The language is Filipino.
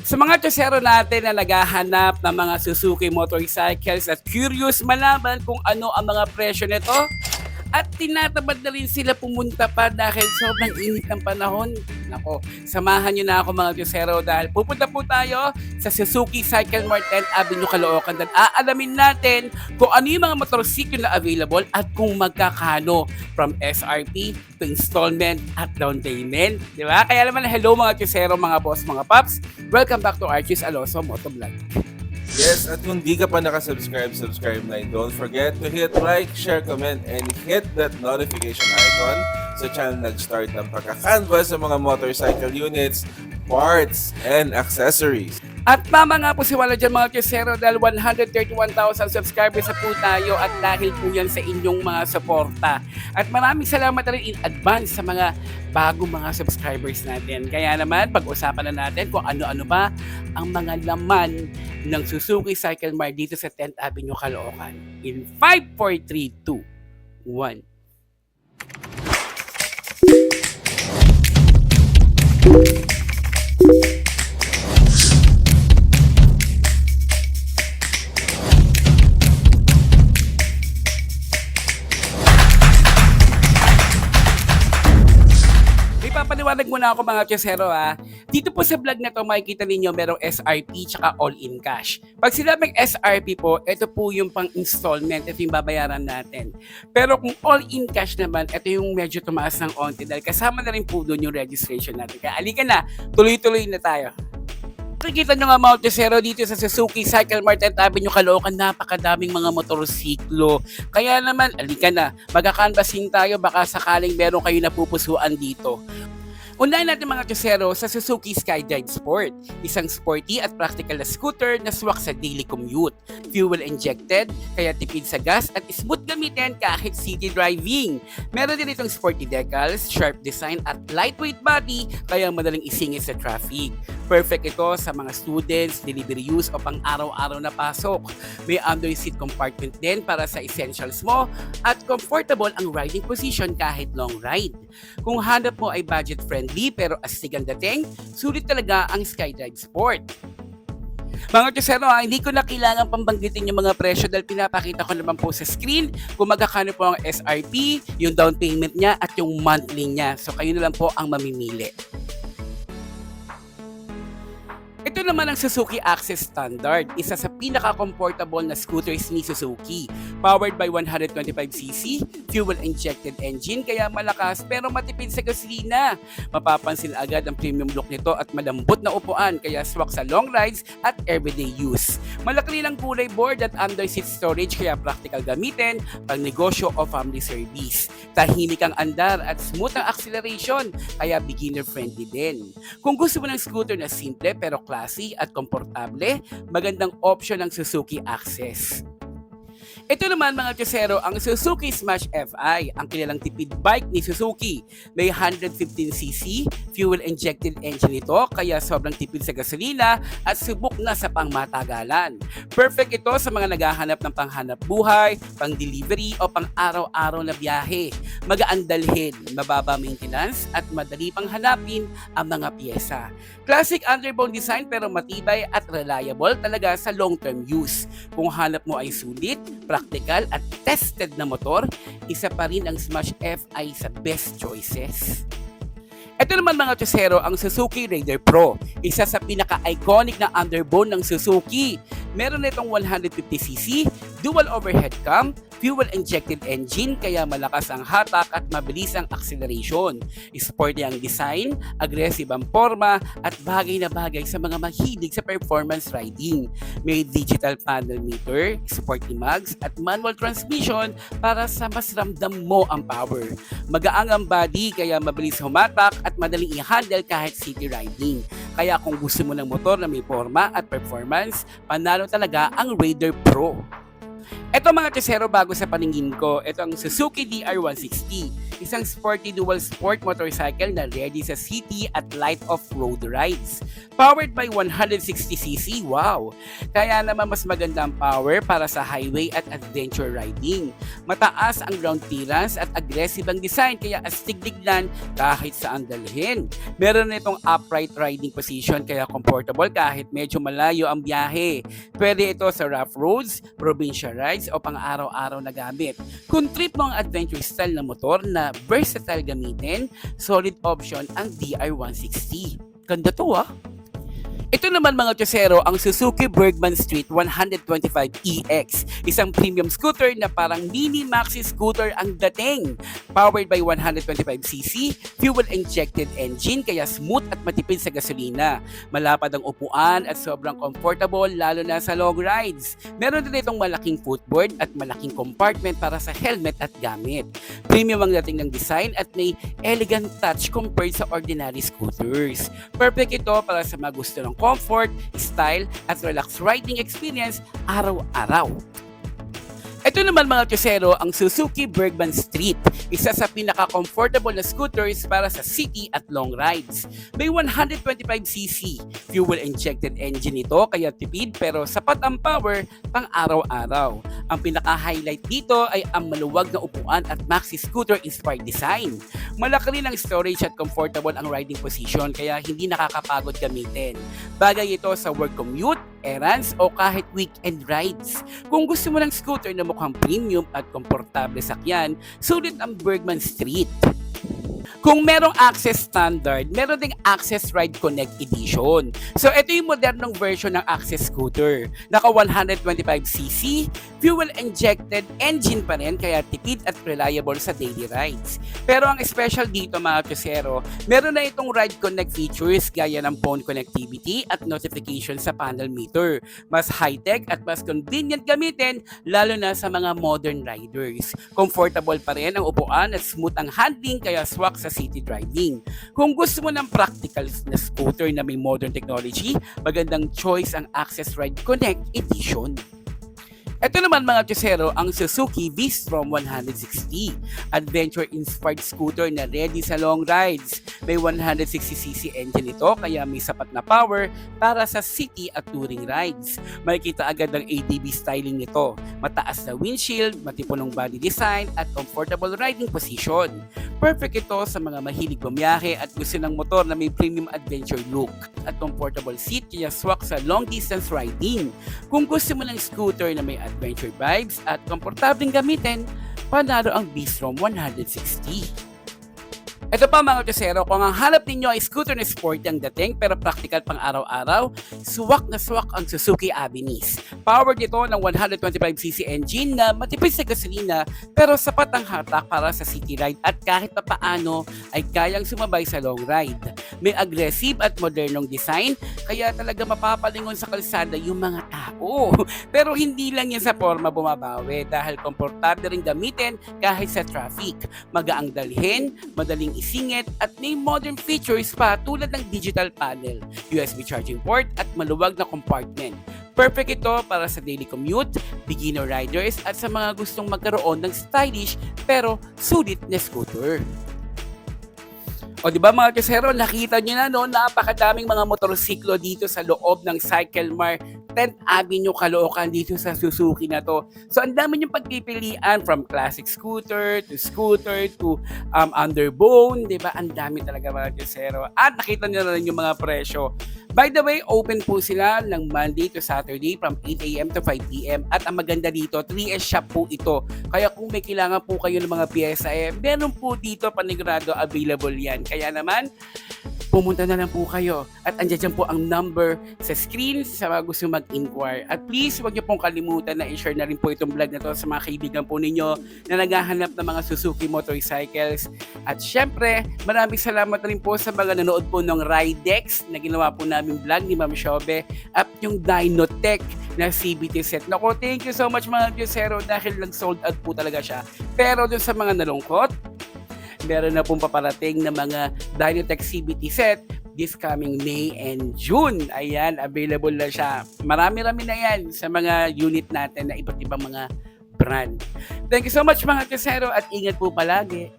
Sa mga tiyosero natin na naghahanap ng mga Suzuki motorcycles at curious malaman kung ano ang mga presyo nito, at tinatamad na rin sila pumunta pa dahil sobrang init ng panahon. Nako, samahan nyo na ako mga tiyosero dahil pupunta po tayo sa Suzuki Cycle Mart 10th Avenue, Caloocan. At aalamin natin kung ano yung mga motorsiklo na available at kung magkakano from SRP to installment at down payment. Di ba? Kaya naman, hello mga tiyosero, mga boss, mga paps. Welcome back to Archie's Aloso Motovlog. Yes, at kung di ka pa nakasubscribe, subscribe na. Don't forget to hit like, share, comment, and hit that notification icon sa channel nag-start ng pagkakanvas sa mga motorcycle units, parts, and accessories. At tama nga po si Wala dyan mga tiyosero dahil 131,000 subscribers na po tayo at dahil po yan sa inyong mga suporta. At maraming salamat na rin in advance sa mga bagong mga subscribers natin. Kaya naman, pag-usapan na natin kung ano-ano ba ang mga laman ng Suzuki Cycle Mart dito sa 10th Avenue, Caloocan. In 5, 4, 3, 2, 1. Papaliwanag muna ako mga tiyosero ha. Dito po sa vlog na to makikita ninyo merong SRP tsaka all-in cash. Pag sinabing SRP po, ito po yung pang installment, ito yung babayaran natin. Pero kung all-in cash naman, ito yung medyo tumaas ng onti dahil kasama na rin po doon yung registration natin. Kaya alika na, tuloy-tuloy na tayo. Nakikita nyo nga mga tiyosero dito sa Suzuki Cycle Mart 10th Avenue, Caloocan, napakadaming mga motorsiklo. Kaya naman, alika na, magkakanvasin tayo, baka sakaling meron kayo napupusuan dito. Unahin natin mga tiyosero sa Suzuki Skydive Sport, isang sporty at practical na scooter na swak sa daily commute. Fuel injected, kaya tipid sa gas at smooth gamitin kahit city driving. Meron din itong sporty decals, sharp design at lightweight body, kaya madaling isingit sa traffic. Perfect ito sa mga students, delivery use o pang araw-araw na pasok. May under seat compartment din para sa essentials mo at comfortable ang riding position kahit long ride. Kung hanap mo ay budget friendly pero astig ang dating, sulit talaga ang Skydive Sport. Mga tiyosero, hindi ko na kailangan pambanggitin yung mga presyo dahil pinapakita ko naman po sa screen kung magkakano po ang SRP, yung down payment niya at yung monthly niya. So kayo na lang po ang mamimili. Ito naman ang Suzuki Access Standard, isa sa pinaka-comfortable na scooters ni Suzuki. Powered by 125cc, fuel-injected engine, kaya malakas pero matipid sa gasolina. Mapapansin agad ang premium look nito at malambot na upuan, kaya swak sa long rides at everyday use. Malaki rin ang kulay board at under-seat storage, kaya practical gamitin pang negosyo o family service. Tahimik ang andar at smooth ang acceleration, kaya beginner-friendly din. Kung gusto mo ng scooter na simple pero classy at komportable, magandang option ng Suzuki Access. Ito naman mga tiyosero, ang Suzuki Smash FI, ang kilalang tipid bike ni Suzuki. May 115cc fuel-injected engine ito, kaya sobrang tipid sa gasolina at subok na sa pangmatagalan. Perfect ito sa mga naghahanap ng panghanap buhay, pang-delivery o pang-araw-araw na biyahe. Magaan dalhin, mababa maintenance at madali pang hanapin ang mga pyesa. Classic underbone design pero matibay at reliable talaga sa long-term use. Kung hanap mo ay sulit, practical at tested na motor, isa pa rin ang Smash FI sa best choices. Ito naman mga tiyosero, ang Suzuki Raider Pro, isa sa pinaka-iconic na underbone ng Suzuki. Meron itong 150cc, dual overhead cam, fuel-injected engine kaya malakas ang hatak at mabilis ang acceleration. Sporty ang design, aggressive ang forma at bagay na bagay sa mga mahilig sa performance riding. May digital panel meter, sporty mags at manual transmission para sa mas ramdam mo ang power. Magaang ang body kaya mabilis humatak at madaling i-handle kahit city riding. Kaya kung gusto mo ng motor na may forma at performance, panalo talaga ang Raider Pro. Ito mga tesero, bago sa paningin ko, ito ang Suzuki DR160. Isang sporty dual sport motorcycle na ready sa city at light off-road rides. Powered by 160cc, wow! Kaya naman mas maganda ang power para sa highway at adventure riding. Mataas ang ground clearance at aggressive ang design, kaya astig-tignan kahit saan dalhin. Meron na itong upright riding position, kaya comfortable kahit medyo malayo ang biyahe. Pwede ito sa rough roads, provincial rides o pang-araw-araw na gamit. Kung trip mo ang adventure style na motor na versatile gamitin, solid option ang DR160. Ganda to ah! Ito naman mga tesero, ang Suzuki Bergman Street 125EX. Isang premium scooter na parang mini maxi scooter ang dating. Powered by 125cc, fuel-injected engine, kaya smooth at matipid sa gasolina. Malapad ang upuan at sobrang comfortable lalo na sa long rides. Meron din itong malaking footboard at malaking compartment para sa helmet at gamit. Premium ang dating ng design at may elegant touch compared sa ordinary scooters. Perfect ito para sa mga gusto ng comfort, style, at relaxed riding experience araw-araw. Ito naman mga tesero, ang Suzuki Bergman Street. Isa sa pinaka-comfortable na scooters para sa city at long rides. May 125cc fuel-injected engine ito, kaya tipid pero sapat ang power pang araw-araw. Ang pinaka-highlight dito ay ang maluwag na upuan at maxi scooter-inspired design. Malaki rin ang storage at comfortable ang riding position, kaya hindi nakakapagod gamitin. Bagay ito sa work commute, errands o kahit weekend rides. Kung gusto mo ng scooter na mukhang premium at komportable sakyan, sulit ang Bergman Street. Kung merong Access Standard, meron ding Access Ride Connect Edition. So ito yung modernong version ng Access Scooter. Naka 125cc, fuel-injected engine pa rin, kaya tipid at reliable sa daily rides. Pero ang special dito mga kusero, meron na itong Ride Connect features gaya ng phone connectivity at notification sa panel meter. Mas high-tech at mas convenient gamitin, lalo na sa mga modern riders. Comfortable pa rin ang upuan at smooth ang handling, kaya swak sa city driving. Kung gusto mo ng practical na scooter na may modern technology, magandang choice ang Access Ride Connect Edition. Ito naman mga tesero, ang Suzuki V-Strom 160. Adventure-inspired scooter na ready sa long rides. May 160cc engine ito, kaya may sapat na power para sa city at touring rides. Makikita agad ang ADB styling nito. Mataas na windshield, matipunong body design at comfortable riding position. Perfect ito sa mga mahilig bumiyahe at gusto ng motor na may premium adventure look. At comfortable seat, kaya swak sa long distance riding. Kung gusto mo ng scooter na may adventure vibes at komportableng gamitin, panalo ang V-Strom 160. Ito pa mga tesero, kung ang hanap ninyo ay scooter na sporty ang dating pero practical pang araw-araw, swak na swak ang Suzuki Avinis. Powered ito ng 125cc engine na matipid sa gasolina pero sapat ang hatak para sa city ride at kahit pa paano ay kayang sumabay sa long ride. May aggressive at modernong design, kaya talaga mapapalingon sa kalsada yung mga tao. Pero hindi lang yan sa forma bumabawi dahil komportable rin gamitin kahit sa traffic. Magaang dalhin, madaling isingit at may modern features pa tulad ng digital panel, USB charging port at maluwag na compartment. Perfect ito para sa daily commute, beginner riders at sa mga gustong magkaroon ng stylish pero sulit na scooter. O di ba mga kasero, nakita nyo na no, napakadaming mga motorsiklo dito sa loob ng Cycle Mart 10th Avenue, Caloocan, dito sa Suzuki na to. So ang dami yung pagpipilian from classic scooter to underbone, di ba? Ang dami talaga mga kasero. At nakita nyo na rin yung mga presyo. By the way, open po sila ng Monday to Saturday from 8 a.m. to 5 p.m. At ang maganda dito, 3S shop po ito. Kaya kung may kailangan po kayo ng mga piyesa, meron po dito panigurado available yan. Kaya naman, pumunta na lang po kayo. At andyan po ang number sa screen sa mga gusto mag-inquire. At please, huwag niyo pong kalimutan na i-share na rin po itong vlog na to sa mga kaibigan po ninyo na naghahanap ng mga Suzuki motorcycles. At syempre, maraming salamat rin po sa mga nanood po ng Ridex na ginawa po namin vlog ni Ma'am Shobe at yung Dynotech na CBT set. Naku, thank you so much mga Diyosero dahil nag-sold out po talaga siya. Pero dun sa mga nalungkot, meron na pong paparating na mga Dynotech CBT set this coming May and June. Ayan, available na siya. Marami-rami na yan sa mga unit natin na iba't ibang mga brand. Thank you so much mga kasero at ingat po palagi.